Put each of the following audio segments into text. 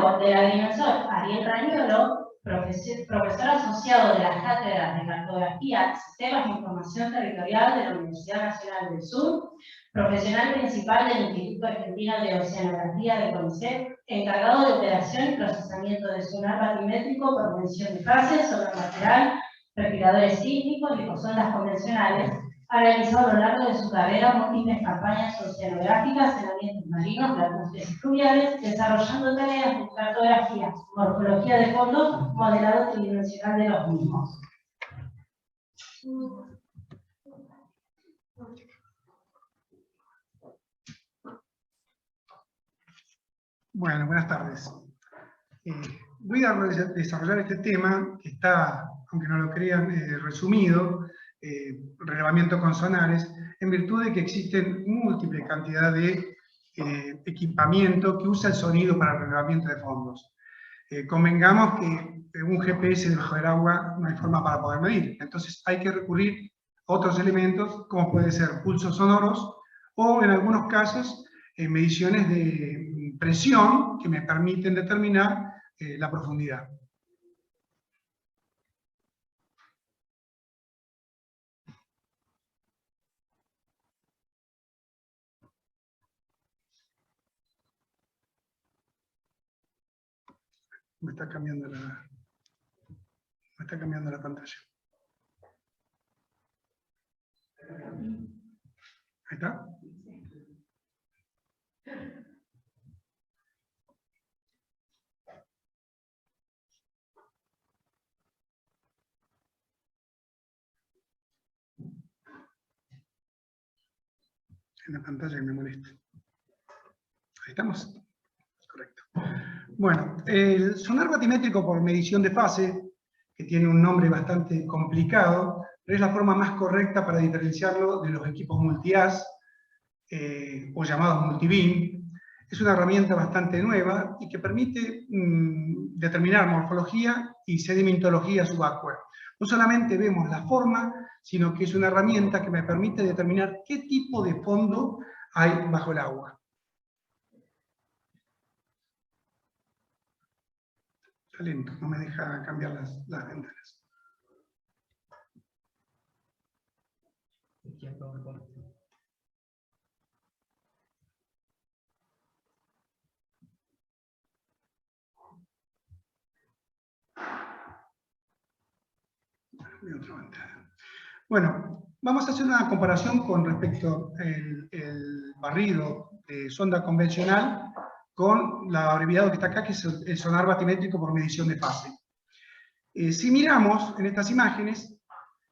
cargo del agrimensor Ariel Rañuelo, profesor asociado de las cátedras de Cartografía, Sistemas de Información Territorial de la Universidad Nacional del Sur, profesional principal del Instituto Argentino de Oceanografía de CONICET, encargado de operación y procesamiento de sonar batimétrico por medición de fases, sonar lateral, respiradores sísmicos y sondas convencionales. Ha realizado a lo largo de su carrera múltiples campañas oceanográficas en ambientes marinos, lacustres y fluviales, desarrollando tareas de cartografía, morfología de fondos, modelado tridimensional de los mismos. Bueno, buenas tardes. Voy a desarrollar este tema que está, aunque no lo crean, resumido, relevamiento con sonares, en virtud de que existen múltiples cantidad de equipamiento que usa el sonido para el relevamiento de fondos. Convengamos que un GPS debajo del agua no hay forma para poder medir, entonces hay que recurrir a otros elementos, como pueden ser pulsos sonoros, o en algunos casos, mediciones de presión que me permiten determinar la profundidad. Me está cambiando la pantalla. Ahí está. En la pantalla que me molesta. Ahí estamos. Correcto. Bueno, el sonar batimétrico por medición de fase, que tiene un nombre bastante complicado, pero es la forma más correcta para diferenciarlo de los equipos multi-as o llamados multibeam. Es una herramienta bastante nueva y que permite determinar morfología y sedimentología subacuea. No solamente vemos la forma, sino que es una herramienta que me permite determinar qué tipo de fondo hay bajo el agua. Está lento, no me deja cambiar las ventanas. Bueno, vamos a hacer una comparación con respecto al barrido de sonda convencional con la abreviado que está acá, que es el sonar batimétrico por medición de fase. Si miramos en estas imágenes,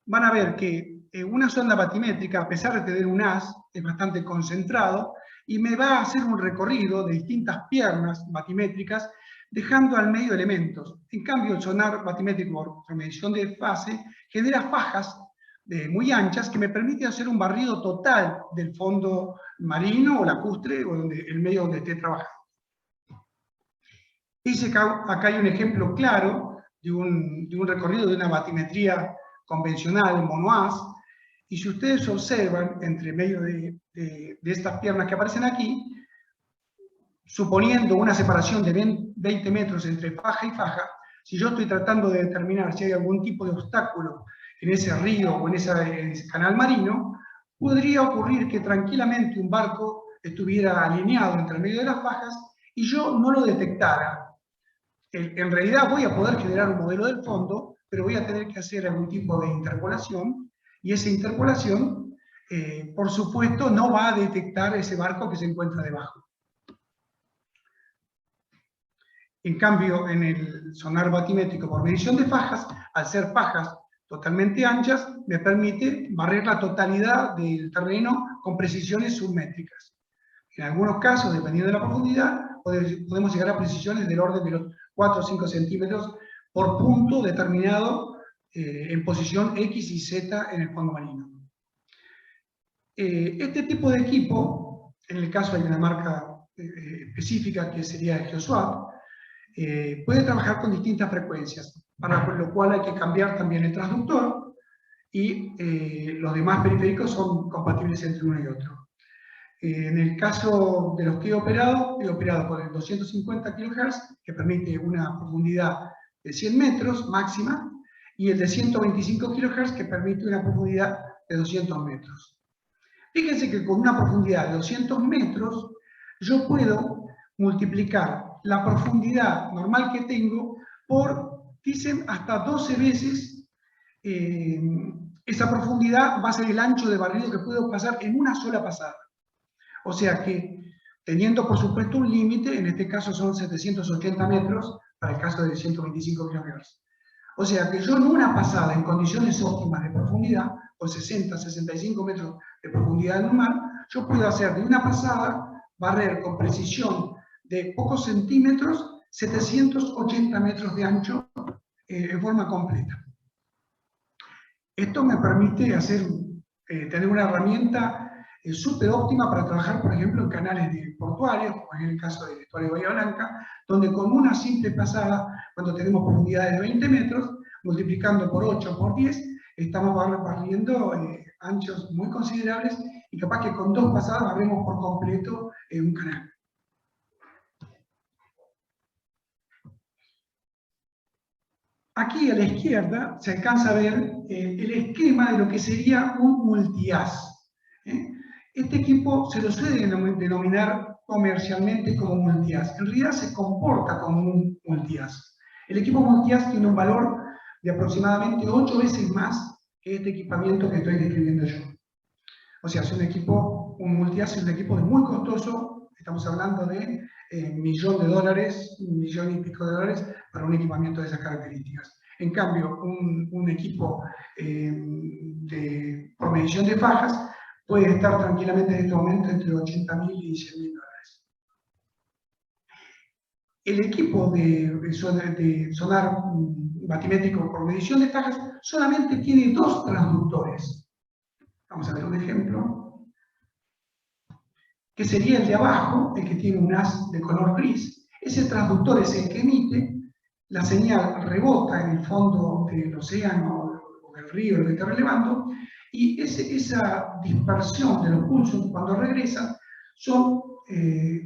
van a ver que una sonda batimétrica, a pesar de tener un haz, es bastante concentrado y me va a hacer un recorrido de distintas piernas batimétricas, dejando al medio elementos. En cambio, el sonar batimétrico por medición de fase genera fajas muy anchas que me permiten hacer un barrido total del fondo marino o lacustre o el medio donde esté trabajando. Dice que acá hay un ejemplo claro de un recorrido de una batimetría convencional, monohaz, y si ustedes observan entre medio de estas piernas que aparecen aquí, suponiendo una separación de 20 metros entre faja y faja, si yo estoy tratando de determinar si hay algún tipo de obstáculo en ese río o en ese canal marino, podría ocurrir que tranquilamente un barco estuviera alineado entre medio de las fajas y yo no lo detectara. En realidad voy a poder generar un modelo del fondo, pero voy a tener que hacer algún tipo de interpolación, y esa interpolación, por supuesto, no va a detectar ese barco que se encuentra debajo. En cambio, en el sonar batimétrico por medición de fajas, al ser fajas totalmente anchas, me permite barrer la totalidad del terreno con precisiones submétricas. En algunos casos, dependiendo de la profundidad, podemos llegar a precisiones del orden de los 4 o 5 centímetros por punto determinado en posición X y Z en el fondo marino. Este tipo de equipo, en el caso hay una marca específica que sería el GeoSwap, puede trabajar con distintas frecuencias, para lo cual hay que cambiar también el transductor y los demás periféricos son compatibles entre uno y otro. En el caso de los que he operado con el 250 kHz, que permite una profundidad de 100 metros máxima, y el de 125 kHz, que permite una profundidad de 200 metros. Fíjense que con una profundidad de 200 metros, yo puedo multiplicar la profundidad normal que tengo por, dicen, hasta 12 veces esa profundidad va a ser el ancho de barrido que puedo pasar en una sola pasada. O sea que, teniendo por supuesto un límite, en este caso son 780 metros, para el caso de 125 kHz. O sea que yo en una pasada, en condiciones óptimas de profundidad, con 60, 65 metros de profundidad normal, yo puedo hacer de una pasada, barrer con precisión de pocos centímetros, 780 metros de ancho en forma completa. Esto me permite tener una herramienta súper óptima para trabajar, por ejemplo, en canales portuarios, como en el caso del estuario de Bahía Blanca, donde con una simple pasada, cuando tenemos profundidades de 20 metros, multiplicando por 8 o por 10, estamos barriendo anchos muy considerables y capaz que con 2 pasadas barremos por completo un canal. Aquí a la izquierda se alcanza a ver el esquema de lo que sería un multi-as. Este equipo se lo suele denominar comercialmente como multi-as. En realidad se comporta como un multi-as. El equipo multi-as tiene un valor de aproximadamente 8 veces más que este equipamiento que estoy describiendo yo. O sea, un multi-as es un equipo muy costoso, estamos hablando de $1.000.000, $1.000.000 y pico de dólares para un equipamiento de esas características. En cambio, un equipo por medición de fajas puede estar tranquilamente en este momento entre $80.000 y $100.000. El equipo de sonar batimétrico por medición de fajas solamente tiene 2 transductores. Vamos a ver un ejemplo, que sería el de abajo, el que tiene un haz de color gris. Ese transductor es el que emite, la señal rebota en el fondo del océano o del río, lo que está relevando, y esa dispersión de los pulsos cuando regresan son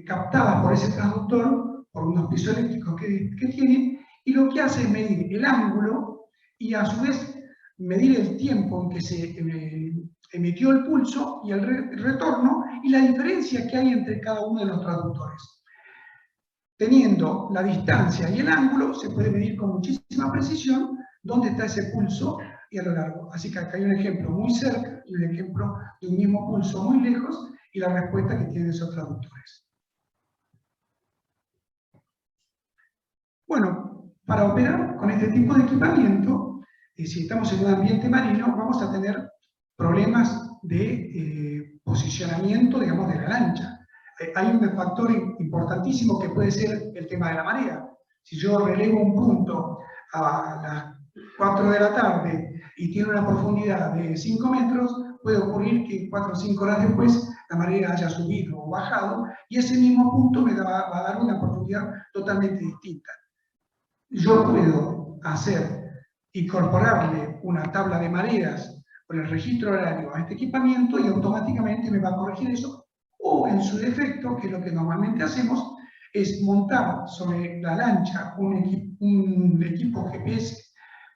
captadas por ese transductor, por unos piezoeléctricos que tiene, y lo que hace es medir el ángulo y a su vez medir el tiempo en que se emitió el pulso y el retorno y la diferencia que hay entre cada uno de los transductores. Teniendo la distancia y el ángulo, se puede medir con muchísima precisión dónde está ese pulso y a lo largo. Así que acá hay un ejemplo muy cerca y un ejemplo de un mismo pulso muy lejos y la respuesta que tienen esos transductores. Bueno, para operar con este tipo de equipamiento, si estamos en un ambiente marino, vamos a tener problemas de posicionamiento, digamos, de la lancha. Hay un factor importantísimo que puede ser el tema de la marea. Si yo relevo un punto a las 4 de la tarde y tiene una profundidad de 5 metros, puede ocurrir que 4 o 5 horas después la marea haya subido o bajado y ese mismo punto me va a dar una profundidad totalmente distinta. Yo puedo incorporarle una tabla de mareas con el registro horario a este equipamiento y automáticamente me va a corregir eso. O en su defecto, que es lo que normalmente hacemos, es montar sobre la lancha un equipo GPS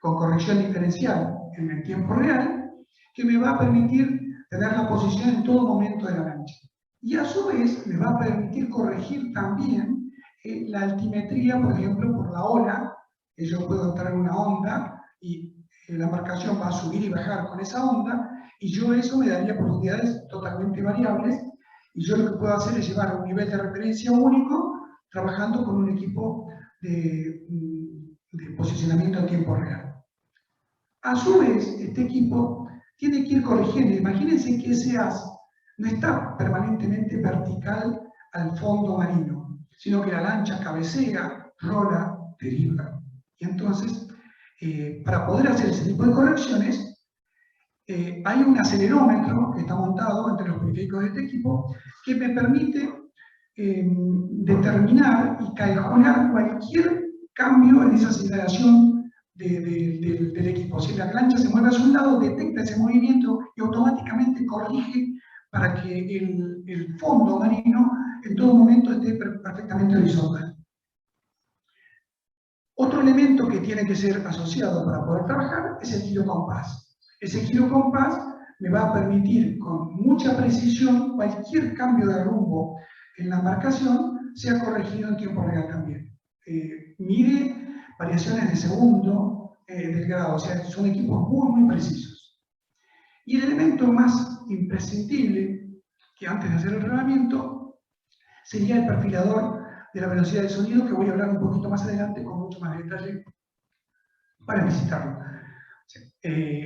con corrección diferencial en el tiempo real, que me va a permitir tener la posición en todo momento de la lancha. Y a su vez me va a permitir corregir también la altimetría, por ejemplo, por la ola, que yo puedo entrar en una onda y la embarcación va a subir y bajar con esa onda, y yo eso me daría profundidades totalmente variables, y yo lo que puedo hacer es llevar un nivel de referencia único, trabajando con un equipo de posicionamiento en tiempo real. A su vez, este equipo tiene que ir corrigiendo. Imagínense que ese haz no está permanentemente vertical al fondo marino, sino que la lancha cabecea, rola, deriva. Y entonces, para poder hacer ese tipo de correcciones, hay un acelerómetro que está montado entre los periféricos de este equipo que me permite determinar y calcular cualquier cambio en esa aceleración del equipo. Si la lancha se mueve hacia un lado, detecta ese movimiento y automáticamente corrige para que el fondo marino en todo momento esté perfectamente horizontal. Otro elemento que tiene que ser asociado para poder trabajar es el girocompás. Ese girocompás me va a permitir con mucha precisión cualquier cambio de rumbo en la embarcación sea corregido en tiempo real también. Mide variaciones de segundo del grado, o sea, son equipos muy precisos. Y el elemento más imprescindible, que antes de hacer el reglamento, sería el perfilador de la velocidad del sonido, que voy a hablar un poquito más adelante con mucho más detalle para visitarlo.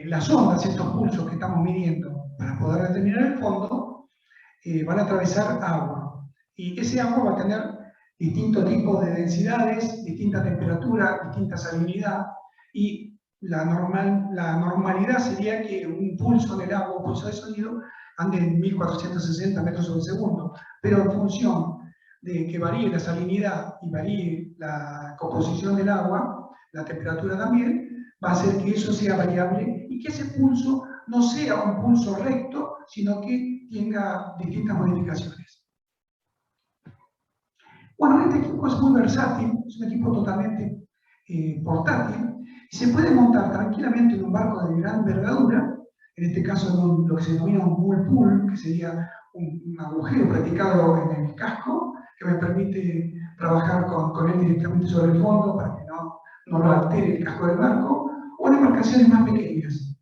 Las ondas, estos pulsos que estamos midiendo para poder determinar el fondo, van a atravesar agua. Y ese agua va a tener distintos tipos de densidades, distinta temperatura, distinta salinidad. Y la normalidad sería que un pulso del agua, un pulso de sonido, ande en 1460 metros sobre segundo. Pero en función de que varíe la salinidad y varíe la composición del agua, la temperatura también, va a hacer que eso sea variable y que ese pulso no sea un pulso recto, sino que tenga distintas modificaciones. Bueno, este equipo es muy versátil, es un equipo totalmente portátil y se puede montar tranquilamente en un barco de gran envergadura, en este caso en lo que se denomina un whirlpool, que sería un agujero practicado en el casco, que me permite trabajar con él directamente sobre el fondo para que no lo altere el casco del barco, o en embarcaciones más pequeñas.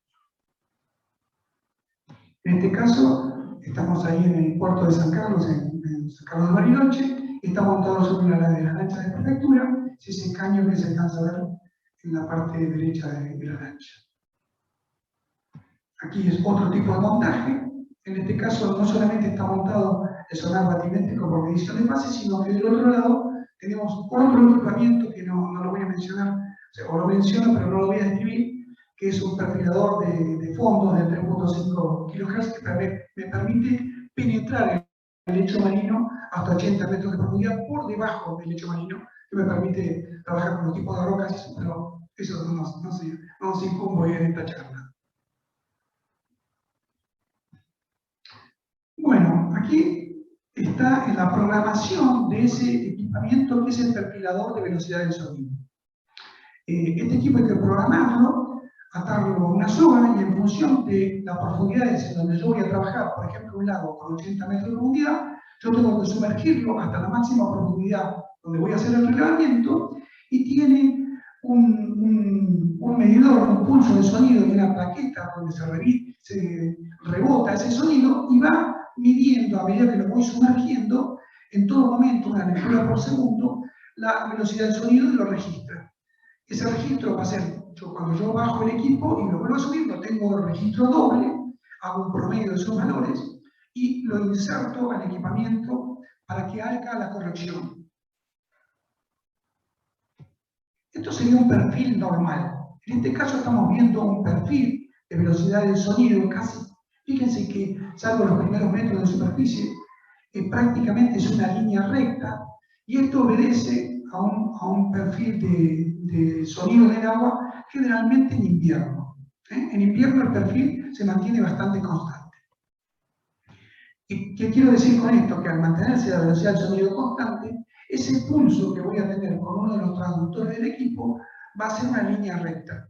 En este caso, estamos ahí en el puerto de San Carlos, en San Carlos de Bariloche, y está montado sobre una de las lanchas de prefectura, si ese caño que se alcanza a ver en la parte derecha de la lancha. Aquí es otro tipo de montaje. En este caso, no solamente está montado el sonar batimétrico por medición de fase, sino que del otro lado tenemos otro equipamiento que no lo voy a mencionar, o lo menciono, pero no lo voy a describir, que es un perfilador de fondos de 3.5 kHz que me permite penetrar el lecho marino hasta 80 metros de profundidad por debajo del lecho marino, que me permite trabajar con los tipos de rocas, pero eso no nos incumbe en esta charla. Bueno, aquí está en la programación de ese equipamiento que es el perfilador de velocidad del sonido. Este equipo hay que programarlo, atarlo a una soga y en función de las profundidades en donde yo voy a trabajar, por ejemplo un lago con 80 metros de profundidad, yo tengo que sumergirlo hasta la máxima profundidad donde voy a hacer el relevamiento y tiene un medidor, un pulso de sonido y una plaqueta donde se rebota ese sonido y va midiendo a medida que lo voy sumergiendo en todo momento, una lectura por segundo, la velocidad del sonido y lo registra. Ese registro va a ser, cuando yo bajo el equipo y lo vuelvo a subir, lo tengo el registro doble, hago un promedio de esos valores y lo inserto al equipamiento para que haga la corrección. Esto sería un perfil normal. En este caso estamos viendo un perfil de velocidad del sonido casi. Fíjense que, salvo los primeros metros de superficie, prácticamente es una línea recta y esto obedece a un perfil de sonido del agua generalmente en invierno. En invierno el perfil se mantiene bastante constante. ¿Y qué quiero decir con esto? Que al mantenerse la velocidad del sonido constante, ese pulso que voy a tener con uno de los transductores del equipo va a ser una línea recta.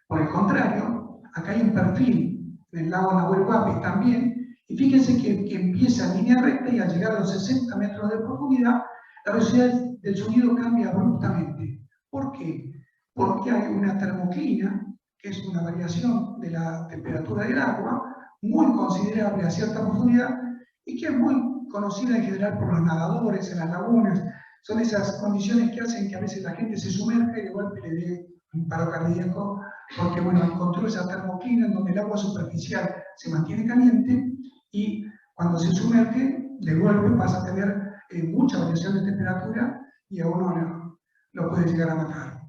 Por el contrario, acá hay un perfil en el lago Nahuel Huapi también, y fíjense que empieza en línea recta y al llegar a los 60 metros de profundidad, la velocidad del sonido cambia abruptamente. ¿Por qué? Porque hay una termoclina, que es una variación de la temperatura del agua, muy considerable a cierta profundidad, y que es muy conocida en general por los nadadores en las lagunas. Son esas condiciones que hacen que a veces la gente se sumerja y de golpe le dé un paro cardíaco, porque bueno, encontró esa termoclina en donde el agua superficial se mantiene caliente y cuando se sumerge, de golpe pasa a tener mucha variación de temperatura y a uno lo puede llegar a matar.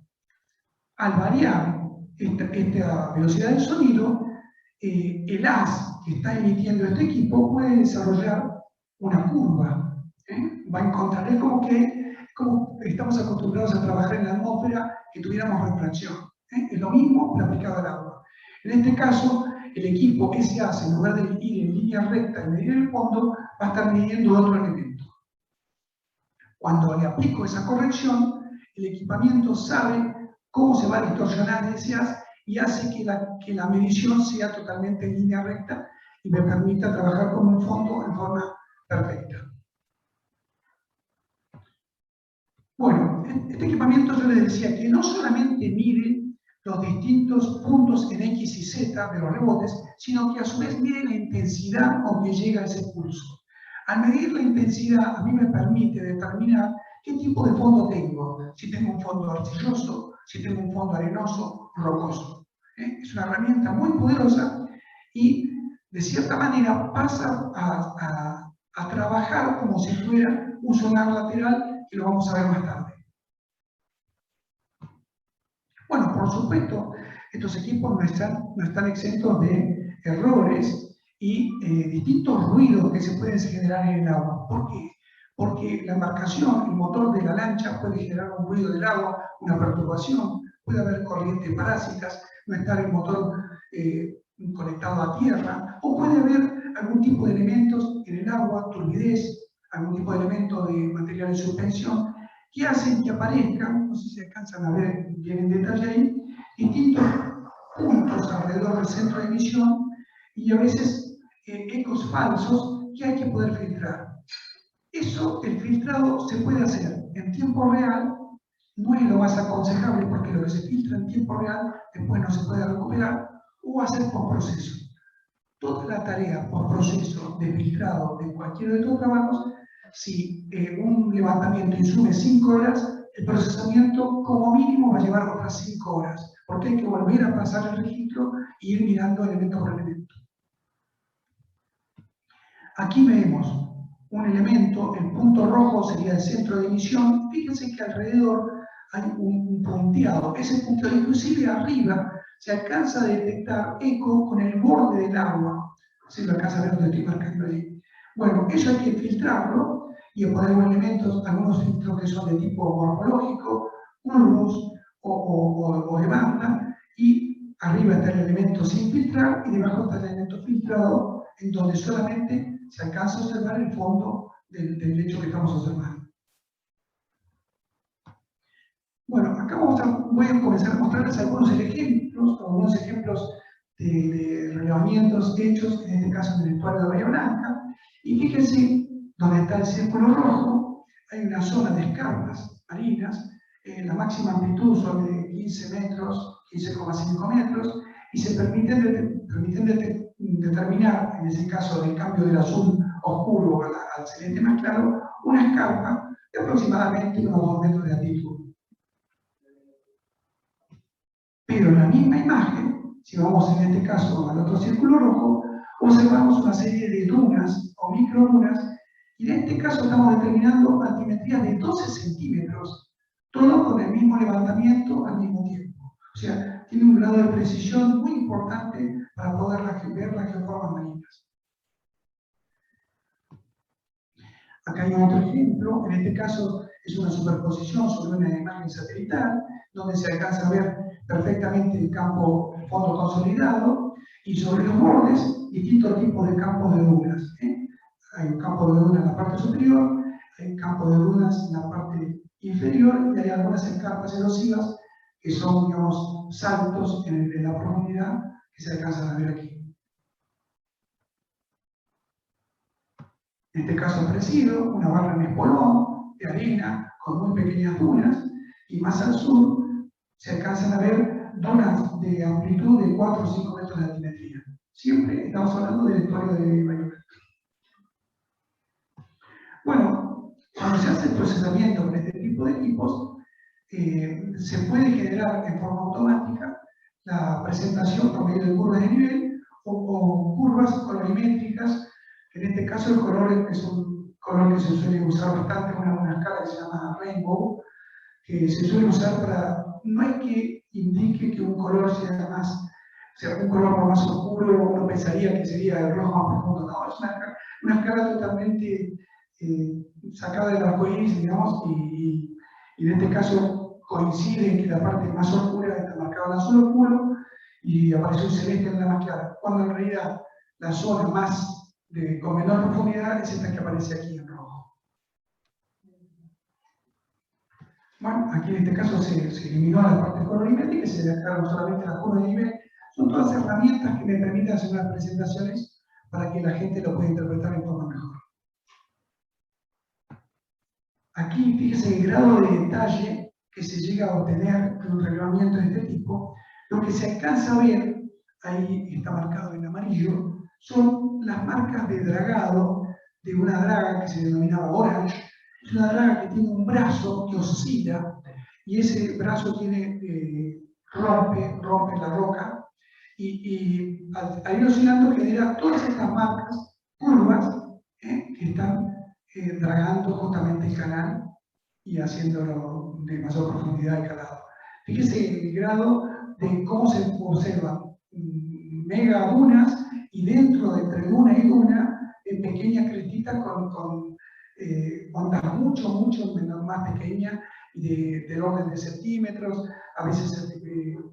Al variar esta velocidad del sonido, el haz que está emitiendo este equipo puede desarrollar una curva. Va a encontrar, es como estamos acostumbrados a trabajar en la atmósfera, que tuviéramos refracción. Es lo mismo pero aplicado al agua. En este caso, el equipo SAS, en lugar de ir en línea recta y medir el fondo, va a estar midiendo otro elemento. Cuando le aplico esa corrección, el equipamiento sabe cómo se va a distorsionar ese haz y hace que la medición sea totalmente en línea recta y me permita trabajar con un fondo en forma perfecta. Bueno, este equipamiento yo les decía que no solamente mide los distintos puntos en X y Z de los rebotes, sino que a su vez mide la intensidad con que llega ese pulso. Al medir la intensidad, a mí me permite determinar qué tipo de fondo tengo. Si tengo un fondo arcilloso, si tengo un fondo arenoso, rocoso. Es una herramienta muy poderosa y, de cierta manera, pasa a trabajar como si fuera un sonar lateral, que lo vamos a ver más tarde. Bueno, por supuesto, estos equipos no están exentos de errores y distintos ruidos que se pueden generar en el agua. ¿Por qué? Porque la embarcación, el motor de la lancha puede generar un ruido del agua, una perturbación, puede haber corrientes parásitas, no estar el motor conectado a tierra, o puede haber algún tipo de elementos en el agua, turbidez, algún tipo de elemento de material de suspensión, que hacen que aparezcan, no sé si alcanzan a ver bien en detalle ahí, distintos puntos alrededor del centro de emisión y a veces ecos falsos que hay que poder filtrar. Eso, el filtrado se puede hacer en tiempo real, no es lo más aconsejable porque lo que se filtra en tiempo real después no se puede recuperar, o hacer por proceso. Toda la tarea por proceso de filtrado de cualquiera de estos trabajos, si un levantamiento insume 5 horas, el procesamiento como mínimo va a llevar otras 5 horas, porque hay que volver a pasar el registro e ir mirando elemento por elemento. Aquí vemos un elemento, el punto rojo sería el centro de emisión. Fíjense que alrededor hay un punteado. Ese punteado, inclusive arriba, se alcanza a detectar eco con el borde del agua. ¿Se lo alcanza a ver donde estoy marcando ahí? Bueno, eso hay que filtrarlo y poner elementos, algunos filtros que son de tipo morfológico, curvos o de banda, y arriba está el elemento sin filtrar y debajo está el elemento filtrado, en donde solamente se alcanza a observar el fondo del hecho que estamos observando. Bueno, acá voy a comenzar a mostrarles algunos ejemplos de relevamientos hechos, en este caso en el estuario de Bahía Blanca, y fíjense, donde está el círculo rojo, hay una zona de escarpas marinas, la máxima amplitud son de 15 metros, 15,5 metros, y se permiten determinar, en ese caso del cambio del azul oscuro al celeste más claro, una escarpa de aproximadamente unos 2 metros de altitud. Pero en la misma imagen, si vamos en este caso al otro círculo rojo, observamos una serie de dunas o microdunas, y en este caso estamos determinando altimetrías de 12 centímetros, todo con el mismo levantamiento al mismo tiempo. O sea, tiene un grado de precisión muy importante para poder ver las geoformas marinas. Acá hay otro ejemplo, en este caso es una superposición sobre una imagen satelital, donde se alcanza a ver perfectamente el fondo consolidado, y sobre los bordes distintos tipos de campos de dunas. Hay un campo de dunas en la parte superior, hay un campo de dunas en la parte inferior, y hay algunas escarpas erosivas que son, digamos, saltos en la profundidad que se alcanzan a ver aquí. En este caso parecido, una barra en espolón, de arena, con muy pequeñas dunas, y más al sur se alcanzan a ver dunas de amplitud de 4 o 5 metros de altimetría. Siempre estamos hablando del estuario de Bahía Blanca. Bueno, cuando se hace el procesamiento con este tipo de equipos, se puede generar en forma automática la presentación por medio de curvas de nivel o curvas colorimétricas. En este caso el color es un color que se suele usar bastante, una escala que se llama Rainbow, que se suele usar para, no hay que indique que un color sea un color más oscuro, uno pensaría que sería el rojo más profundo. No, es una escala totalmente sacada del arcoíris, digamos, y en este caso coincide en que la parte más oscura está marcada en azul oscuro y apareció un celeste en la más clara, cuando en realidad la zona con menor profundidad es esta que aparece aquí en rojo. Bueno, aquí en este caso se eliminó la parte colorimétrica y se dejaron solamente las curvas de nivel. Son todas herramientas que me permiten hacer unas presentaciones para que la gente lo pueda interpretar en forma mejor. Aquí, fíjese el grado de detalle que se llega a obtener en un relevamiento de este tipo. Lo que se alcanza a ver, ahí está marcado en amarillo, son las marcas de dragado de una draga que se denominaba Orange. Es una draga que tiene un brazo que oscila y ese brazo rompe la roca y al ir oscilando genera todas estas marcas, curvas, que están dragando justamente el canal y haciéndolo de mayor profundidad y calado. Fíjese el grado de cómo se observan mega dunas y dentro de entre duna y duna pequeñas crestitas con ondas mucho más pequeñas del orden de centímetros, a veces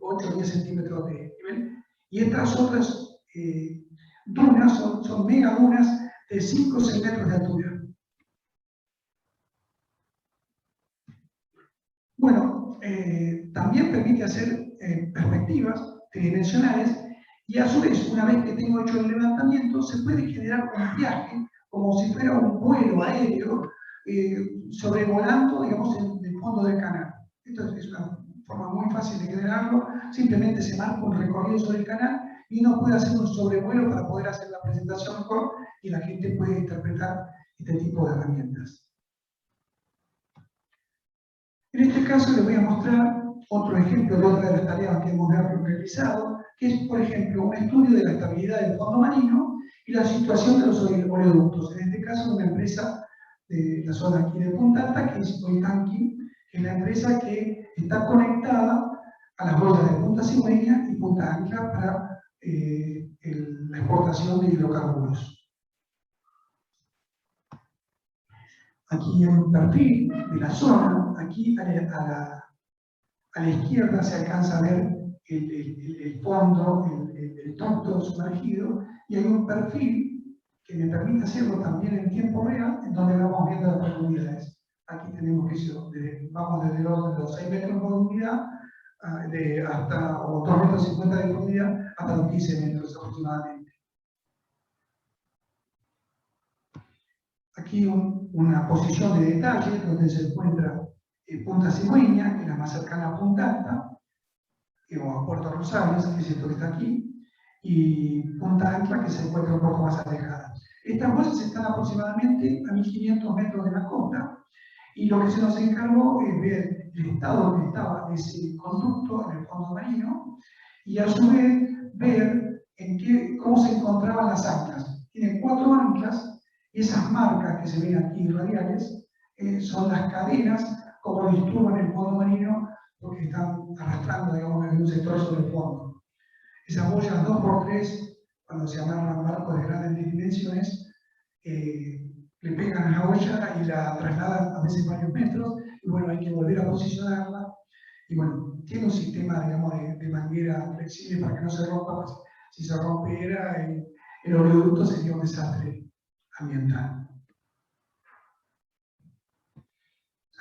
8 o 10 centímetros de nivel. Y estas otras dunas son mega dunas de 5 o 6 metros de altura. Bueno, también permite hacer perspectivas tridimensionales y a su vez, una vez que tengo hecho el levantamiento, se puede generar un viaje como si fuera un vuelo aéreo sobrevolando, digamos, el fondo del canal. Esto es una forma muy fácil de generarlo, simplemente se marca un recorrido sobre el canal y uno puede hacer un sobrevuelo para poder hacer la presentación mejor y la gente puede interpretar este tipo de herramientas. En este caso les voy a mostrar otro ejemplo de otra de las tareas que hemos realizado, que es, por ejemplo, un estudio de la estabilidad del fondo marino y la situación de los oleoductos. En este caso, una empresa de la zona aquí de Punta Alta, que es Oitanqui, que es la empresa que está conectada a las boyas de Punta Cigüeña y Punta Ancla para la exportación de hidrocarburos. Aquí hay un perfil de la zona, aquí a la izquierda se alcanza a ver el fondo, el ducto sumergido, y hay un perfil que me permite hacerlo también en tiempo real, en donde vamos viendo las profundidades. Aquí tenemos que vamos desde el orden de los 6 metros de profundidad o 2,50 metros de profundidad hasta los 15 metros aproximadamente. Aquí una posición de detalle donde se encuentra Punta Cigüeña, que es la más cercana a Punta Alta, o a Puerto Rosales, que es esto que está aquí, y Punta Ancla, que se encuentra un poco más alejada. Estas bolsas están aproximadamente a 1500 metros de la costa, y lo que se nos encargó es ver el estado donde estaba ese conducto en el fondo marino, y a su vez ver cómo se encontraban las anclas. Tiene 4 anclas, y esas marcas que se ven aquí radiales son las cadenas como disturban el fondo marino porque están arrastrando, digamos, en un sector sobre el fondo. Esas boyas 2×3, cuando se amarran barcos de grandes dimensiones, le pegan a la boya y la trasladan a veces varios metros, y bueno, hay que volver a posicionarla. Y bueno, tiene un sistema, digamos, de manguera flexible para que no se rompa, pues, si se rompiera el oleoducto sería un desastre ambiental.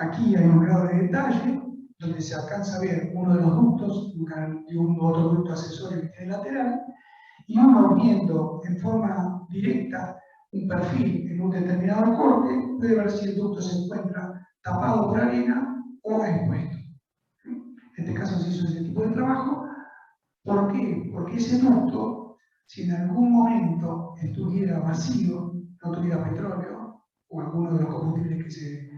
Aquí hay un grado de detalle donde se alcanza a ver uno de los ductos y un otro ducto accesorio que tiene lateral, y uno viendo en forma directa un perfil en un determinado corte, puede ver si el ducto se encuentra tapado por arena o expuesto. En este caso se hizo ese tipo de trabajo. ¿Por qué? Porque ese ducto, si en algún momento estuviera vacío, no tuviera petróleo o alguno de los combustibles que se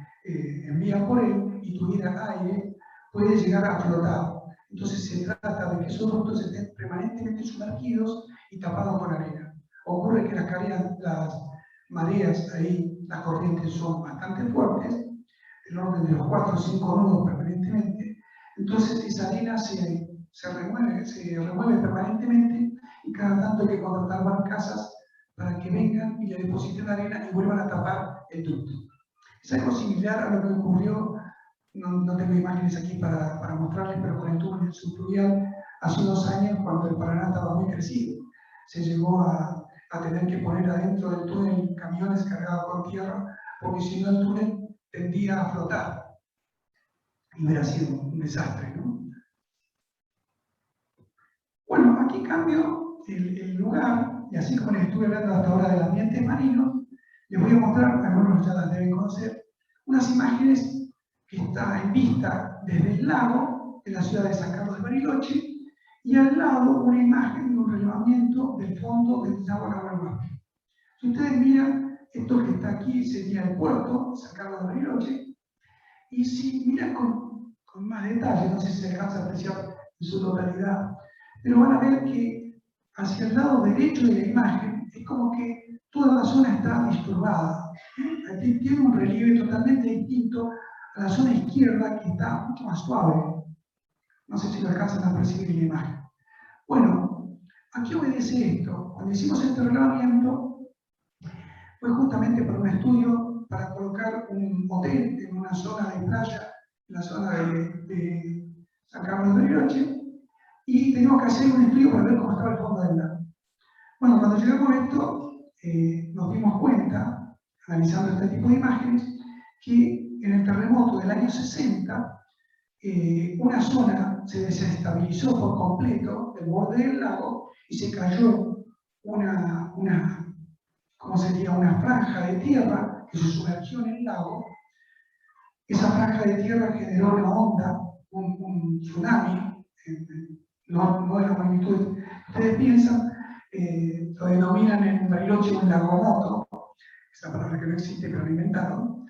envían por él y tuviera aire, puede llegar a flotar. Entonces se trata de que esos ductos estén permanentemente sumergidos y tapados con arena. Ocurre que las mareas ahí, las corrientes son bastante fuertes, el orden de los 4 o 5 nudos permanentemente, entonces esa arena se remueve permanentemente y cada tanto hay que contratar barcazas para que vengan y le depositen la arena y vuelvan a tapar el ducto. Es algo similar a lo que ocurrió, no tengo imágenes aquí para mostrarles, pero con el túnel subfluvial Hace unos años, cuando el Paraná estaba muy crecido, se llegó a tener que poner adentro del túnel camiones cargados con tierra, porque si no el túnel tendía a flotar. Y hubiera sido un desastre, ¿no? Bueno, aquí cambio el lugar, y así como les estuve hablando hasta ahora del ambiente marino, les voy a mostrar, algunos ya las deben conocer, unas imágenes que está en vista desde el lago, de la ciudad de San Carlos de Bariloche, y al lado una imagen de un relevamiento del fondo del lago Nahuelhuapi. Si ustedes miran, esto que está aquí sería el puerto, San Carlos de Bariloche, y si miran con más detalle, no sé si se alcanza a apreciar en su totalidad, pero van a ver que hacia el lado derecho de la imagen es como que toda la zona está disturbada. Aquí tiene un relieve totalmente distinto a la zona izquierda, que está mucho más suave. No sé si lo alcanzan a percibir en la imagen. Bueno, ¿a qué obedece esto? Cuando hicimos este relevamiento, fue justamente por un estudio para colocar un hotel en una zona de playa, en la zona de San Carlos de Bariloche, y teníamos que hacer un estudio para ver cómo estaba el fondo del lago. Bueno, cuando llegamos a esto, nos dimos cuenta, analizando este tipo de imágenes, que en el terremoto del año 60, una zona se desestabilizó por completo del borde del lago y se cayó ¿cómo sería? Una franja de tierra que se sumergió en el lago. Esa franja de tierra generó una onda, un tsunami, no de la magnitud que ustedes piensan, lo denominan en Bariloche un lagomoto, esa palabra que no existe pero lo inventaron,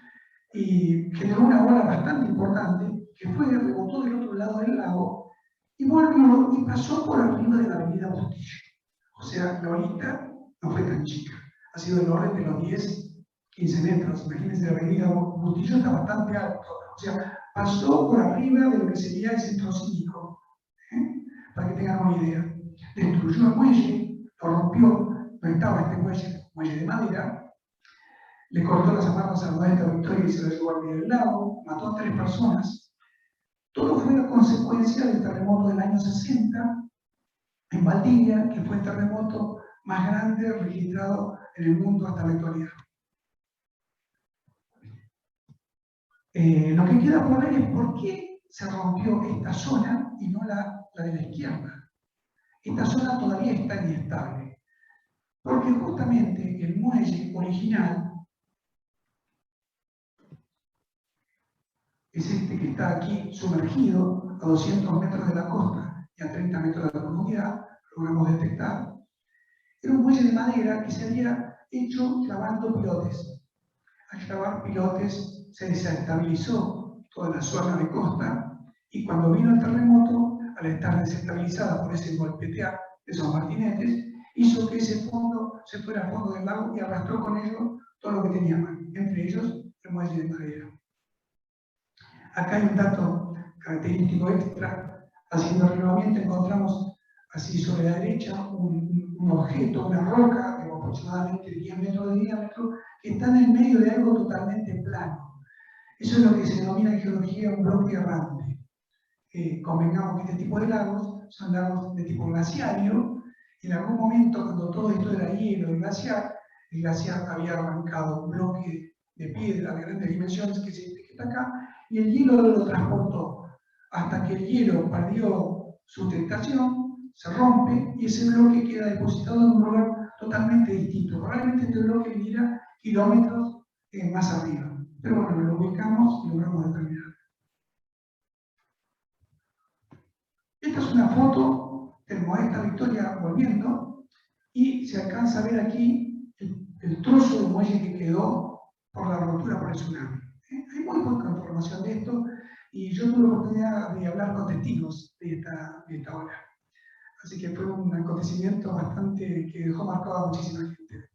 y generó una ola bastante importante que rebotó del otro lado del lago y volvió y pasó por arriba de la avenida Bustillo. O sea, la olita no fue tan chica, ha sido del orden de los 10, 15 metros. Imagínense, la avenida Bustillo está bastante alto, o sea, pasó por arriba de lo que sería el centro cívico, para que tengan una idea. Destruyó el muelle, lo rompió, no estaba este muelle de madera, le cortó las amarras a la maestra Victoria y se la llevó al medio del lago, mató a 3 personas. Todo fue a consecuencia del terremoto del año 60 en Valdivia, que fue el terremoto más grande registrado en el mundo hasta la actualidad. Lo que queda por ver es por qué se rompió esta zona y no la de la izquierda. Esta zona todavía está inestable, porque justamente el muelle original es este que está aquí sumergido a 200 metros de la costa y a 30 metros de la profundidad, logramos detectar. Era un muelle de madera que se había hecho clavando pilotes. Al clavar pilotes se desestabilizó toda la zona de costa y cuando vino el terremoto, al estar desestabilizada por ese golpetear de esos martinetes, hizo que ese fondo se fuera al fondo del lago y arrastró con ello todo lo que tenía mal, entre ellos el muelle de madera. Acá hay un dato característico extra. Haciendo el relevamiento encontramos así sobre la derecha un objeto, una roca de aproximadamente 10 metros de diámetro, que está en el medio de algo totalmente plano. Eso es lo que se denomina en geología un bloque errante. Convengamos que este tipo de lagos son lagos de tipo glaciario, y en algún momento, cuando todo esto era hielo y glaciar, el glaciar había arrancado un bloque de piedra de grandes dimensiones que está acá, y el hielo lo transportó hasta que el hielo perdió sustentación, se rompe y ese bloque queda depositado en un lugar totalmente distinto. Probablemente este bloque viniera kilómetros más arriba, pero bueno, lo ubicamos y logramos determinar. Esta es una foto del Maestra Victoria volviendo y se alcanza a ver aquí el trozo de muelle que quedó por la rotura por el tsunami. Hay muy poca información de esto y yo tuve la oportunidad de hablar con testigos de esta obra. Así que fue un acontecimiento bastante que dejó marcado a muchísima gente.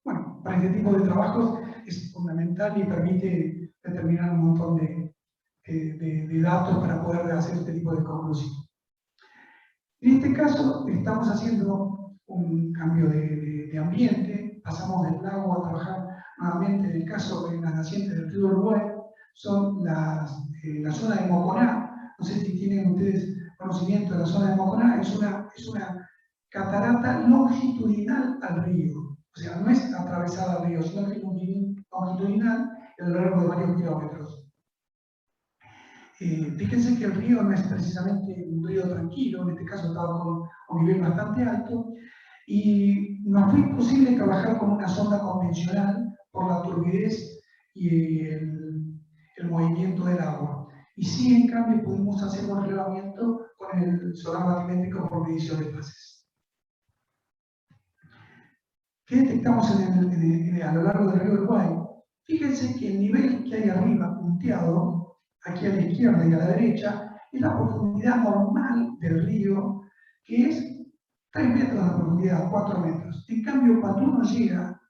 Bueno, para este tipo de trabajos es fundamental y permite determinar un montón de datos para poder hacer este tipo de conclusión. En este caso estamos haciendo un cambio de ambiente, pasamos del lago a trabajar nuevamente. En el caso de las nacientes del río Uruguay, son la zona de Moconá, no sé si tienen ustedes conocimiento de la zona de Moconá, es una catarata longitudinal al río. O sea, no es atravesada al río, sino longitudinal a lo largo de varios kilómetros. Fíjense que el río no es precisamente un río tranquilo, en este caso estaba con un nivel bastante alto, y nos fue imposible trabajar con una sonda convencional por la turbidez y el movimiento del agua. Y sí, en cambio, pudimos hacer un relevamiento con el sonar batimétrico por medición de fases. ¿Qué detectamos a lo largo del río Uruguay? Fíjense que el nivel que hay arriba, punteado, aquí a la izquierda y a la derecha, es la profundidad normal del río, que es 3 metros de profundidad, 4 metros. En cambio, cuando uno llega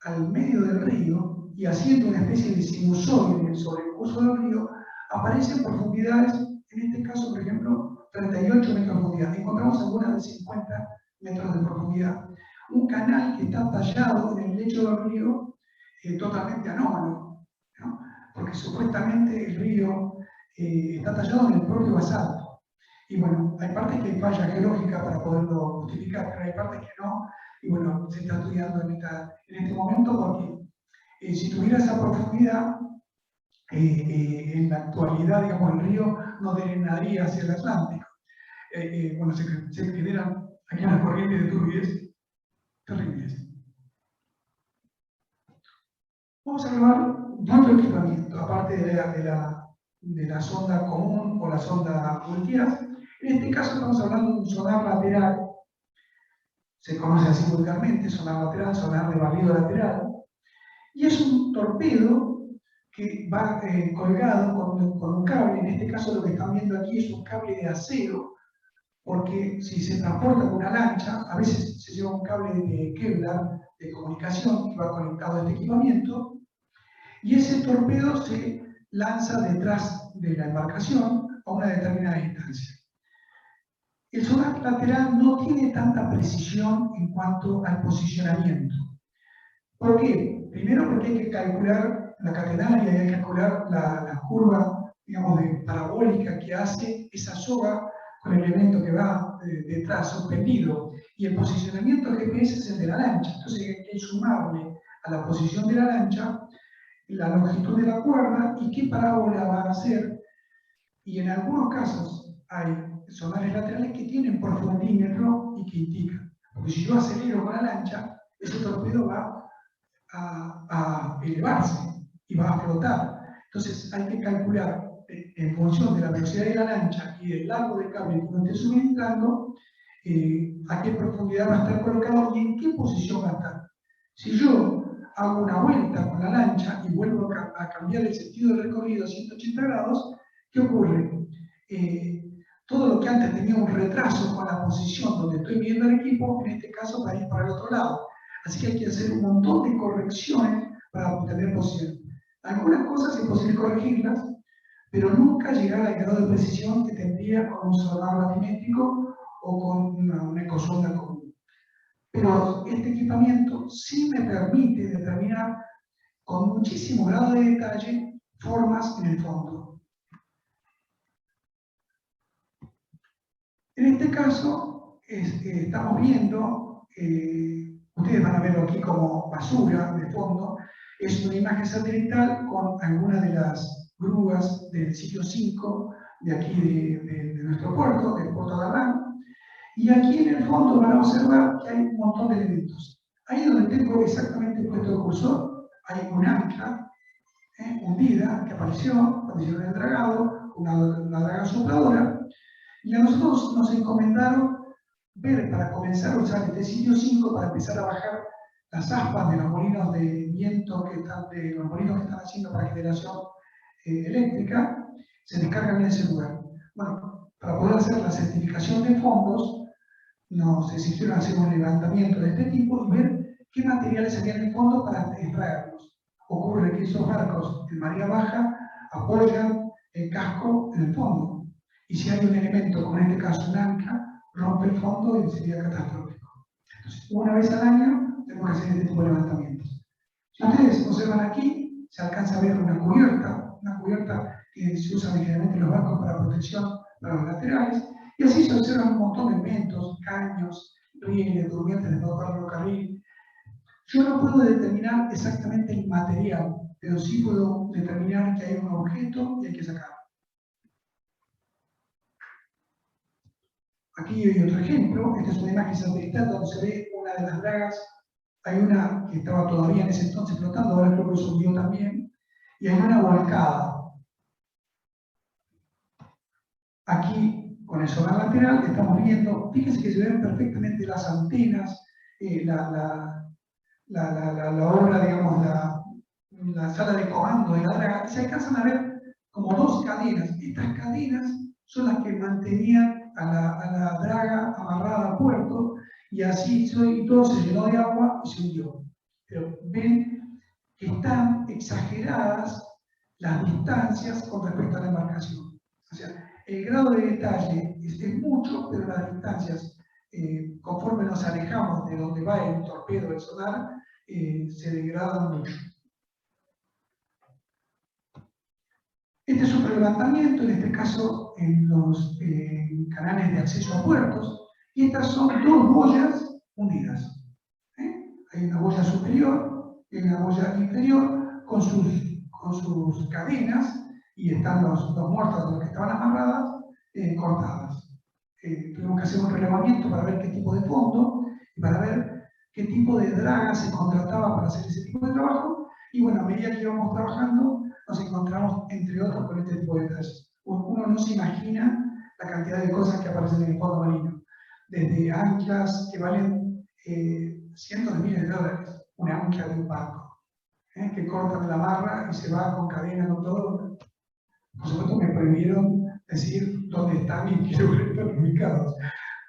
al medio del río y haciendo una especie de sinusoide sobre el curso del río, aparecen profundidades, en este caso, por ejemplo, 38 metros de profundidad. Encontramos algunas de 50 metros de profundidad. Un canal que está tallado en el lecho del río totalmente anómalo, ¿no? Porque supuestamente el río está tallado en el propio basalto. Y bueno, hay partes que hay falla geológica para poderlo justificar, pero hay partes que no. Y bueno, se está estudiando en este momento porque si tuviera esa profundidad, en la actualidad, digamos, el río no drenaría hacia el Atlántico. Bueno, se generan aquí unas corrientes de turbidez terribles. Vamos a grabar otro equipamiento, aparte de la sonda común o la sonda Multias. En este caso estamos hablando de un sonar lateral, se conoce así vulgarmente, sonar lateral, sonar de barrido lateral, y es un torpedo que va colgado con un cable. En este caso lo que están viendo aquí es un cable de acero, porque si se transporta con una lancha, a veces se lleva un cable de Kevlar de comunicación que va conectado a este equipamiento, y ese torpedo se lanza detrás de la embarcación a una determinada distancia. El sonar lateral no tiene tanta precisión en cuanto al posicionamiento. ¿Por qué? Primero porque hay que calcular la catenaria y hay que calcular la curva, digamos, parabólica que hace esa soga con el elemento que va detrás, suspendido. Y el posicionamiento GPS es el de la lancha. Entonces hay que sumarle a la posición de la lancha la longitud de la cuerda y qué parábola va a hacer. Y en algunos casos hay sonares laterales que tienen profundímetro y que indican. Porque si yo acelero con la lancha, ese torpedo va a elevarse y va a flotar. Entonces hay que calcular en función de la velocidad de la lancha y del largo del cable que uno esté suministrando, a qué profundidad va a estar colocado y en qué posición va a estar. Si yo hago una vuelta con la lancha y vuelvo a cambiar el sentido del recorrido a 180 grados, ¿qué ocurre? Todo lo que antes tenía un retraso con la posición donde estoy viendo el equipo, en este caso va a ir para el otro lado. Así que hay que hacer un montón de correcciones para obtener posición. Algunas cosas es posible corregirlas, pero nunca llegar al grado de precisión que tendría con un sonar batimétrico o con una ecosonda común. Pero este equipamiento sí me permite determinar con muchísimo grado de detalle formas en el fondo. En este caso, estamos viendo, ustedes van a verlo aquí como basura de fondo, es una imagen satelital con algunas de las grúas del sitio 5 de aquí de nuestro puerto, del puerto de Arran. Y aquí en el fondo van a observar que hay un montón de elementos. Ahí donde tengo exactamente puesto el cursor, hay un ancla hundida que apareció cuando hicieron el dragado, una draga sopladora, y a nosotros nos encomendaron ver para comenzar a usar este sitio 5 para empezar a bajar las aspas de los molinos de viento que están haciendo para generación eléctrica, se descargan en ese lugar. Bueno, para poder hacer la certificación de fondos, nos exigieron hacer un levantamiento de este tipo y ver qué materiales había en el fondo para extraerlos. Ocurre que esos barcos en marea baja apoyan el casco en el fondo. Y si hay un elemento, como en este caso un ancla, rompe el fondo y sería catastrófico. Entonces, una vez al año tenemos que hacer este tipo de levantamientos. Si ustedes observan aquí, se alcanza a ver una cubierta que se usan generalmente en los barcos para protección para los laterales, y así se observan un montón de elementos, caños, rieles, durmientes de todo el ferrocarril. Yo no puedo determinar exactamente el material, pero sí puedo determinar que hay un objeto y hay que sacarlo. Aquí hay otro ejemplo, esta es una imagen satelital donde se ve una de las dragas. Hay una que estaba todavía en ese entonces flotando, ahora creo que se hundió también, y hay una volcada. Aquí, con el sonar lateral, estamos viendo, fíjense que se ven perfectamente las antenas, la obra, digamos, la sala de comando de la draga, y se alcanzan a ver como dos cadenas. Estas cadenas son las que mantenían a la draga amarrada al puerto, y así y todo se llenó de agua y se hundió. Pero ven que están exageradas las distancias con respecto a la embarcación. O sea, el grado de detalle es mucho, pero las distancias, conforme nos alejamos de donde va el torpedo, el sonar, se degradan mucho. Este es un relevamiento, en este caso en los canales de acceso a puertos, y estas son dos boyas hundidas. Hay una boya superior y una boya inferior con sus cadenas, y están los muertos de los que estaban amarradas, cortadas. Tuvimos que hacer un relevamiento para ver qué tipo de fondo y para ver qué tipo de draga se contrataba para hacer ese tipo de trabajo, y bueno, a medida que íbamos trabajando nos encontramos, entre otros, con este tipo de detalles. Uno no se imagina la cantidad de cosas que aparecen en el fondo marino, desde anclas que valen cientos de miles de dólares, una ancla de un barco, que cortan la amarra y se va con cadena, con todo. Por supuesto me prohibieron decir dónde están y en qué lugar están ubicados,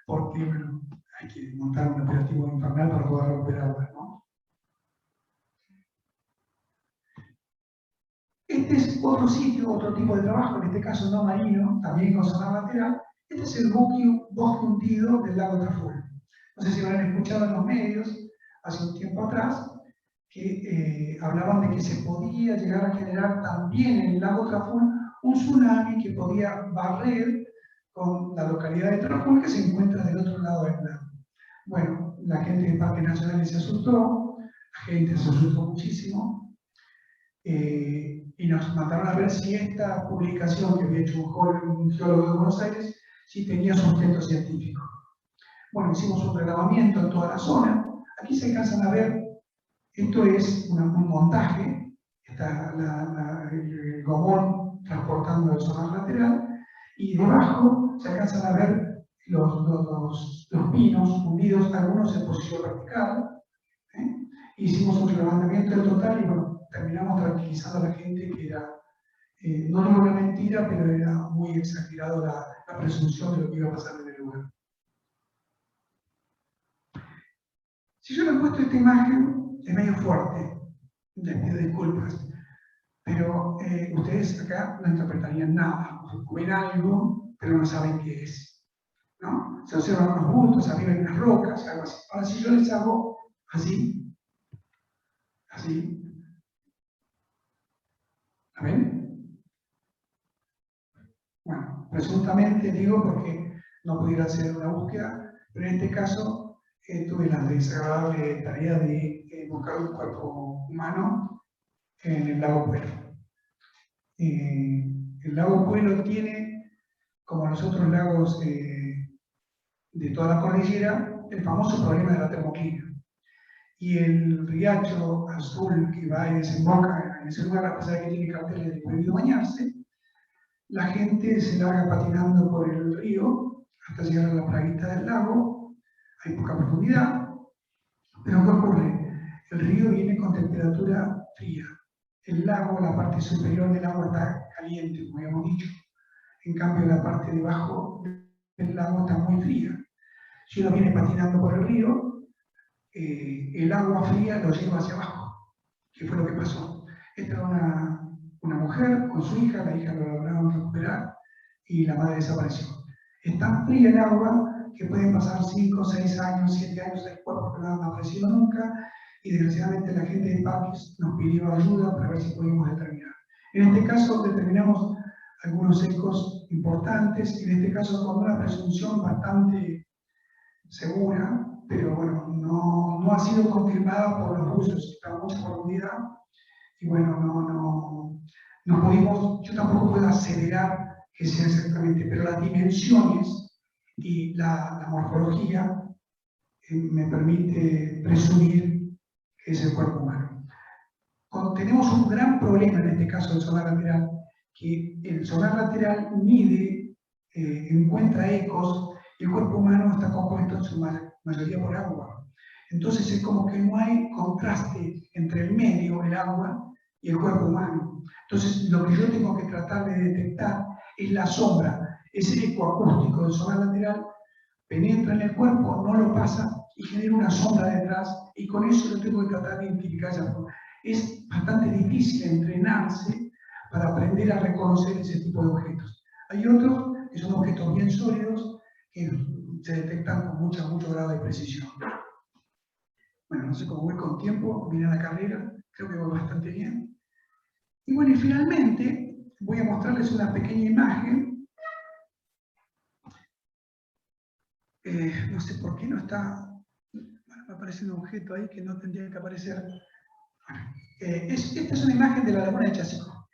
porque bueno, hay que montar un operativo infernal para poder operarlas, ¿no? Este es otro sitio, otro tipo de trabajo, en este caso no marino, también con sonar lateral. Este es el bosque hundido del lago Traful. No sé si lo han escuchado en los medios hace un tiempo atrás, que hablaban de que se podía llegar a generar también en el lago Traful un tsunami que podía barrer con la localidad de Traful, que se encuentra del otro lado del lago. Bueno, la gente de Parques Nacionales se asustó, la gente se asustó muchísimo, y nos mandaron a ver si esta publicación que había hecho un geólogo de Buenos Aires, si tenía sustento científico. Bueno, hicimos un relevamiento en toda la zona. Aquí se alcanzan a ver, esto es un montaje, está el gomón transportando el sonar lateral, y debajo se alcanzan a ver los pinos hundidos, algunos en posición vertical. Hicimos un levantamiento del total y bueno, terminamos tranquilizando a la gente que era, no digo una mentira, pero era muy exagerado la presunción de lo que iba a pasar en el lugar. Si yo les muestro esta imagen, es medio fuerte, les pido disculpas, pero ustedes acá no interpretarían nada, ven algo, pero no saben qué es, ¿no? Se observan unos bultos, arriba hay unas rocas, algo así. Ahora, si yo les hago así, así, ¿la ven? Bueno, presuntamente digo porque no pudiera hacer una búsqueda, pero en este caso tuve la desagradable tarea de buscar un cuerpo humano en el lago Puelo. El lago Puelo tiene, como los otros lagos de toda la cordillera, el famoso problema de la termoclina. Y el riacho azul que va y desemboca en ese lugar, a pesar de que tiene carteles de prohibido bañarse, la gente se larga patinando por el río hasta llegar a la playita del lago. Hay poca profundidad, pero ¿qué ocurre? El río viene con temperatura fría. El lago, la parte superior del agua está caliente, como habíamos dicho. En cambio, la parte debajo del lago está muy fría. Si uno viene patinando por el río, el agua fría lo lleva hacia abajo. ¿Qué fue lo que pasó? Esta era una mujer con su hija, la hija lo lograron recuperar y la madre desapareció. Es tan fría el agua que pueden pasar 5, 6 años, 7 años después porque no han aparecido nunca, y desgraciadamente la gente de Parques nos pidió ayuda para ver si podíamos determinar. En este caso determinamos algunos ecos importantes, en este caso con una presunción bastante segura, pero bueno, no ha sido confirmada por los buzos, está a mucha profundidad, y bueno, no pudimos, yo tampoco puedo acelerar que sea exactamente, pero las dimensiones y la morfología me permite presumir que es el cuerpo humano. Tenemos un gran problema en este caso del sonar lateral, que el sonar lateral mide, encuentra ecos, y el cuerpo humano está compuesto en su mayoría por agua. Entonces es como que no hay contraste entre el medio, el agua, y el cuerpo humano. Entonces lo que yo tengo que tratar de detectar es la sombra, ese eco acústico del sonar lateral penetra en el cuerpo, no lo pasa y genera una sombra detrás, y con eso lo tengo que tratar de identificar esa forma. Es bastante difícil entrenarse para aprender a reconocer ese tipo de objetos. Hay otros que son objetos bien sólidos que se detectan con mucho grado de precisión. Bueno, no sé cómo voy con tiempo, miré la carrera, creo que voy bastante bien. Y bueno, y finalmente voy a mostrarles una pequeña imagen. No sé por qué no está, bueno, me aparece un objeto ahí que no tendría que aparecer. Bueno, esta es una imagen de la laguna de Chasico.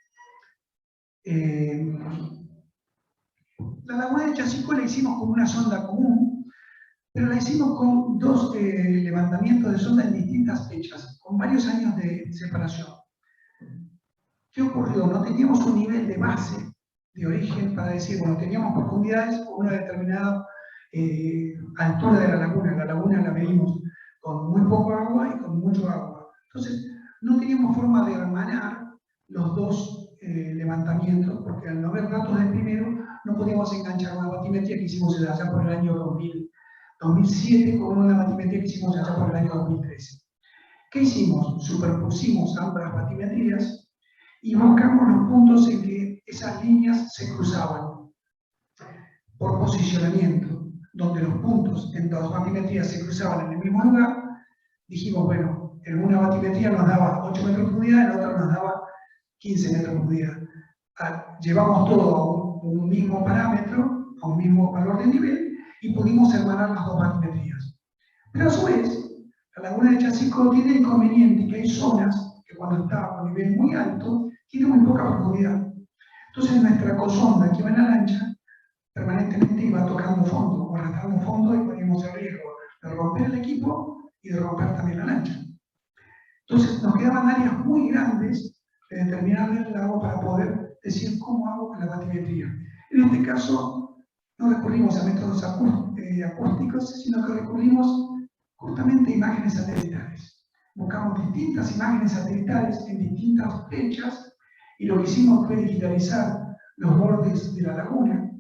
La laguna de Chasico la hicimos con una sonda común, pero la hicimos con dos levantamientos de sonda en distintas fechas, con varios años de separación. ¿Qué ocurrió? No teníamos un nivel de base, de origen, para decir, bueno, teníamos profundidades con una determinada altura de la laguna. La laguna la medimos con muy poco agua y con mucho agua. Entonces, no teníamos forma de hermanar los dos levantamientos, porque al no haber datos del primero, no podíamos enganchar una batimetría que hicimos allá por el año 2007 con una batimetría que hicimos allá por el año 2013. ¿Qué hicimos? Superpusimos ambas batimetrías y buscamos los puntos en que esas líneas se cruzaban por posicionamiento, donde los puntos en las batimetrías se cruzaban en el mismo lugar. Dijimos, bueno, en una batimetría nos daba 8 metros de profundidad, en la otra nos daba 15 metros de profundidad. Llevamos todo a un mismo parámetro, a un mismo valor de nivel, y pudimos hermanar las dos batimetrías. Pero a su vez, la laguna de Chasico tiene el inconveniente que hay zonas que cuando está a un nivel muy alto, tiene muy poca profundidad. Entonces nuestra cosonda que va en la lancha permanentemente iba tocando fondo, o arrastrando fondo, y poníamos el riesgo de romper el equipo y de romper también la lancha. Entonces nos quedaban áreas muy grandes de determinar el lago para poder decir cómo hago con la batimetría. En este caso no recurrimos a métodos acústicos, sino que recurrimos justamente a imágenes satelitales. Buscamos distintas imágenes satelitales en distintas fechas, y lo que hicimos fue digitalizar los bordes de la laguna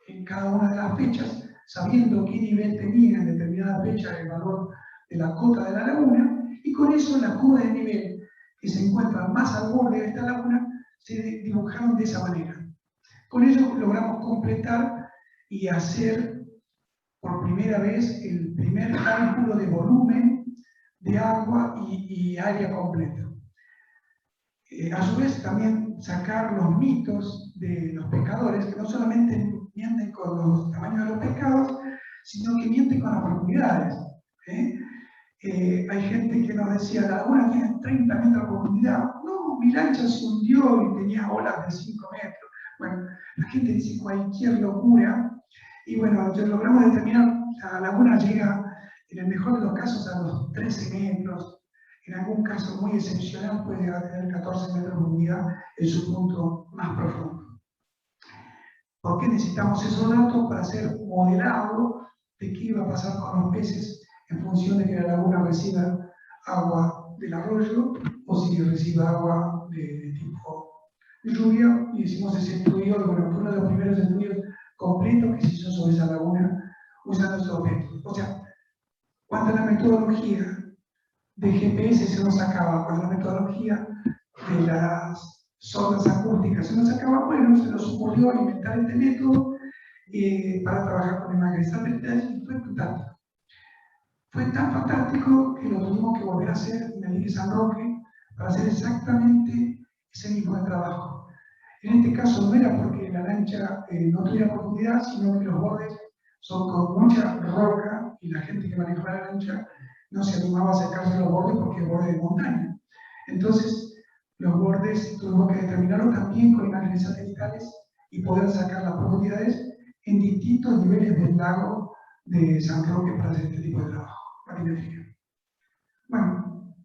en cada una de las fechas, sabiendo qué nivel tenía en determinada fecha el valor de la cota de la laguna, y con eso la curva de nivel que se encuentra más al borde de esta laguna se dibujaron de esa manera. Con ello logramos completar y hacer por primera vez el primer cálculo de volumen de agua y área completa. A su vez también sacar los mitos de los pescadores, que no solamente mienten con los tamaños de los pescados, sino que mienten con las profundidades. Hay gente que nos decía, la laguna tiene 30 metros de profundidad. No, mi lancha se hundió y tenía olas de 5 metros. Bueno, la gente dice cualquier locura. Y bueno, logramos determinar, la laguna llega, en el mejor de los casos, a los 13 metros. En algún caso muy excepcional puede llegar a tener 14 metros de profundidad en su punto más profundo. ¿Por qué necesitamos esos datos? Para hacer modelado de qué iba a pasar con los peces en función de que la laguna reciba agua del arroyo o si reciba agua de tipo lluvia. Y hicimos ese estudio, bueno, fue uno de los primeros estudios completos que se hizo sobre esa laguna usando estos métodos. O sea, cuando la metodología de GPS se nos acaba, cuando la metodología de las sondas acústicas se nos acaba, bueno, se nos ocurrió inventar este método para trabajar con imágenes satelitales, y fue fantástico. Fue tan fantástico que lo tuvimos que volver a hacer en el dique San Roque para hacer exactamente ese mismo trabajo. En este caso no era porque la lancha no tuviera profundidad, sino que los bordes son con mucha roca y la gente que manejaba la lancha no se animaba a acercarse a los bordes porque es borde de montaña. Entonces, los bordes tuvimos que determinarlo también con imágenes satelitales y poder sacar las profundidades en distintos niveles del lago de San Roque para hacer este tipo de trabajo, batimetría. Bueno,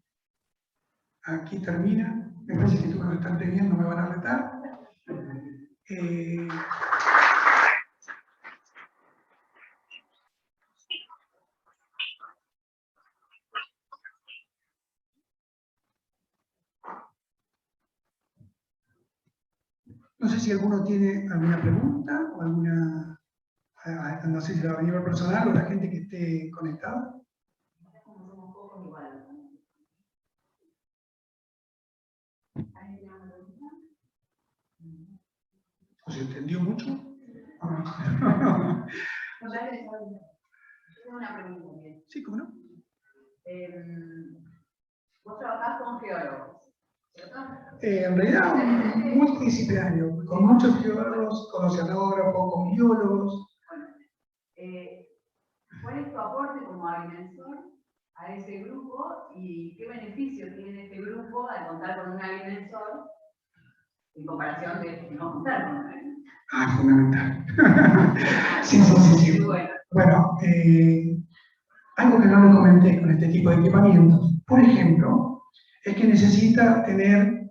aquí termina. Me parece que tú no lo están teniendo, me van a retar. No sé si alguno tiene alguna pregunta o alguna, no sé si a nivel personal o la gente que esté conectada. ¿Os entendió mucho? Tengo una pregunta también. Sí, ¿cómo no? Vos trabajás con geólogos, ¿cierto? En realidad, multidisciplinario, con muchos geólogos, con oceanógrafos, con biólogos. Bueno, ¿cuál es tu aporte como agrimensor a ese grupo y qué beneficio tiene este grupo al contar con un agrimensor en comparación de no contar con un agrimensor? Ah, fundamental. Sí. Bueno, algo que no lo comenté con este tipo de equipamientos, por ejemplo, es que necesita tener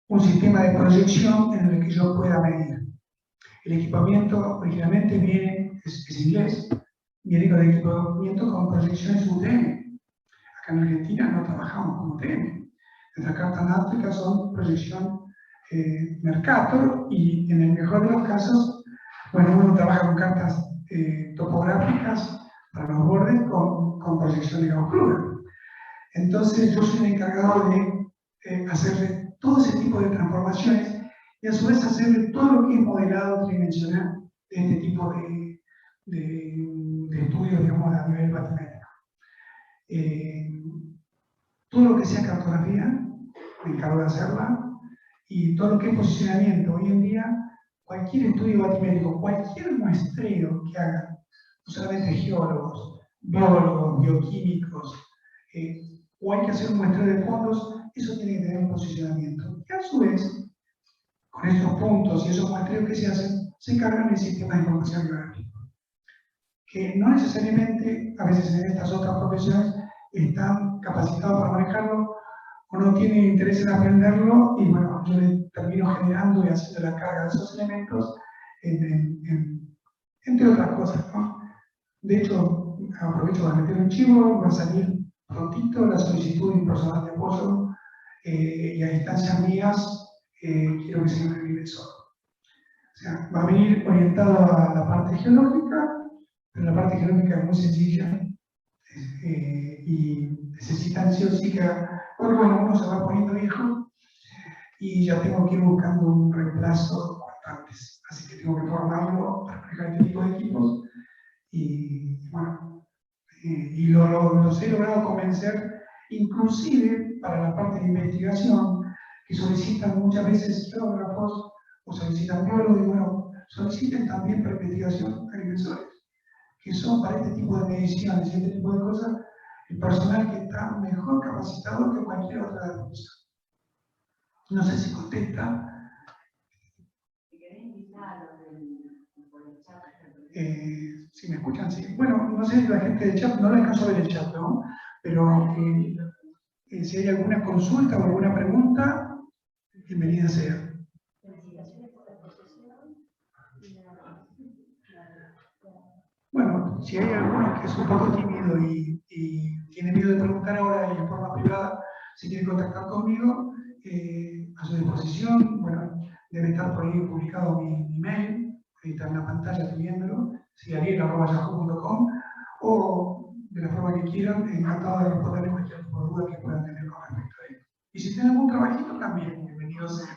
un sistema de proyección en el que yo pueda medir. El equipamiento originalmente viene, es inglés, viene con equipamiento con proyecciones UTM. Acá en Argentina no trabajamos con UTM. Nuestras cartas náuticas son proyección Mercator y en el mejor de los casos, bueno, uno trabaja con cartas topográficas para los bordes con proyección de Gauss-Kruger. Entonces yo soy el encargado de hacerle todo ese tipo de transformaciones y a su vez hacerle todo lo que es modelado tridimensional de este tipo de estudios, digamos, a nivel batimétrico. Todo lo que sea cartografía, me encargo de hacerla, y todo lo que es posicionamiento. Hoy en día, cualquier estudio batimétrico, cualquier muestreo que hagan, no solamente geólogos, biólogos, bioquímicos, o hay que hacer un muestreo de fondos, eso tiene que tener un posicionamiento. Y a su vez, con estos puntos y esos muestreos que se hacen, se cargan el sistema de información geográfica. Que no necesariamente, a veces en estas otras profesiones, están capacitados para manejarlo, o no tienen interés en aprenderlo, y bueno, yo le termino generando y haciendo la carga de esos elementos, entre otras cosas, ¿no? De hecho, aprovecho para meter un chivo, va a salir prontito la solicitud de un personal de apoyo, y a instancias mías, quiero que sea un agrimensor. O sea, va a venir orientado a la parte geológica, pero la parte geológica es muy sencilla, y necesitan sí o sí que, porque bueno, uno se va poniendo viejo y ya tengo que ir buscando un reemplazo cuanto antes. Así que tengo que formarlo para manejar este tipo de equipos y bueno, y los he logrado convencer, inclusive para la parte de investigación, que solicitan muchas veces geógrafos o solicitan biólogos, y bueno, soliciten también para investigación agrimensores, que son para este tipo de mediciones y este tipo de cosas, el personal que está mejor capacitado que cualquier otra de las cosas. No sé si contesta. Si querés invitarlos por el chat. Si me escuchan, sí. Bueno, no sé si la gente del chat, no la alcanzo a ver el chat, ¿no? Pero si hay alguna consulta o alguna pregunta, bienvenida sea. Bueno, si hay alguno que es un poco tímido y tiene miedo de preguntar ahora y en forma privada, si quiere contactar conmigo, a su disposición. Bueno, debe estar por ahí publicado mi mail, ahí está en la pantalla, estoy viéndolo, ariel@yahoo.com, o de la forma que quieran, encantado de responderle cualquier duda que puedan tener con respecto a ello. Y si tienen algún trabajito, también, bienvenidos.